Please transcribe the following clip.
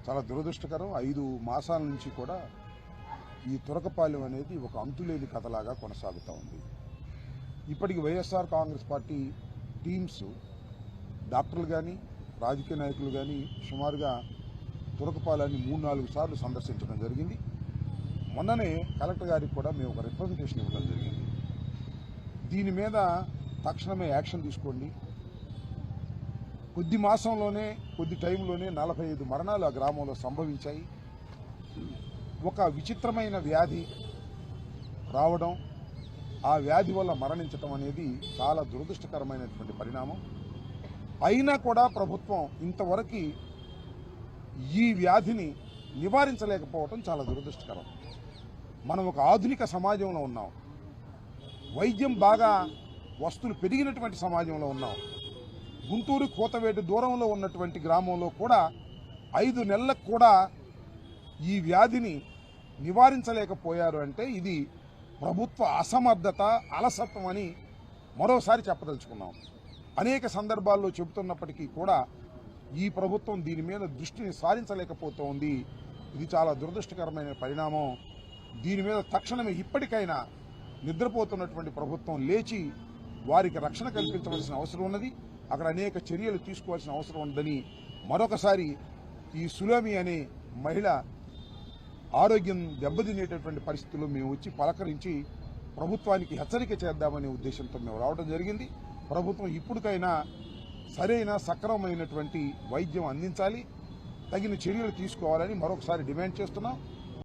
చాలా దురదృష్టకరం. 5 మాసాల నుంచి కూడా ఈ తురకపాలెం అనేది ఒక అంతులేని కథలాగా కొనసాగుతూ ఉంది. ఇప్పటికి వైఎస్ఆర్ కాంగ్రెస్ పార్టీ టీమ్స్, డాక్టర్లు కానీ రాజకీయ నాయకులు కానీ సుమారుగా తురకపాలెన్ని 3-4 సార్లు సందర్శించడం జరిగింది. మొన్ననే కలెక్టర్ గారికి కూడా మేము ఒక రిప్రజెంటేషన్ ఇవ్వడం జరిగింది. దీని మీద తక్షణమే యాక్షన్ తీసుకోండి. కొద్ది మాసంలోనే, కొద్ది టైంలోనే 45 మరణాలు ఆ గ్రామంలో సంభవించాయి. ఒక విచిత్రమైన వ్యాధి రావడం, ఆ వ్యాధి వల్ల మరణించడం అనేది చాలా దురదృష్టకరమైనటువంటి పరిణామం. అయినా కూడా ప్రభుత్వం ఇంతవరకు ఈ వ్యాధిని నివారించలేకపోవడం చాలా దురదృష్టకరం. మనం ఒక ఆధునిక సమాజంలో ఉన్నాం. వైద్యం బాగా వస్తువులు పెరిగినటువంటి సమాజంలో ఉన్నాం. గుంటూరు కోతవేటు దూరంలో ఉన్నటువంటి గ్రామంలో కూడా 5 నెలలకు కూడా ఈ వ్యాధిని నివారించలేకపోయారు అంటే ఇది ప్రభుత్వ అసమర్థత, అలసత్వం అని మరోసారి చెప్పదలుచుకున్నాం. అనేక సందర్భాల్లో చెబుతున్నప్పటికీ కూడా ఈ ప్రభుత్వం దీని మీద దృష్టిని సారించలేకపోతోంది. ఇది చాలా దురదృష్టకరమైన పరిణామం. దీని మీద తక్షణమే ఇప్పటికైనా నిద్రపోతున్నటువంటి ప్రభుత్వం లేచి వారికి రక్షణ కల్పించవలసిన అవసరం ఉన్నది. అక్కడ అనేక చర్యలు తీసుకోవాల్సిన అవసరం ఉందని మరొకసారి ఈ సులోమి అనే మహిళ ఆరోగ్యం దెబ్బతినేటటువంటి పరిస్థితుల్లో మేము వచ్చి పలకరించి ప్రభుత్వానికి హెచ్చరిక చేద్దామనే ఉద్దేశంతో మేము రావడం జరిగింది. ప్రభుత్వం ఇప్పటికైనా సరైన సక్రమమైనటువంటి వైద్యం అందించాలి, తగిన చర్యలు తీసుకోవాలని మరొకసారి డిమాండ్ చేస్తున్నాం.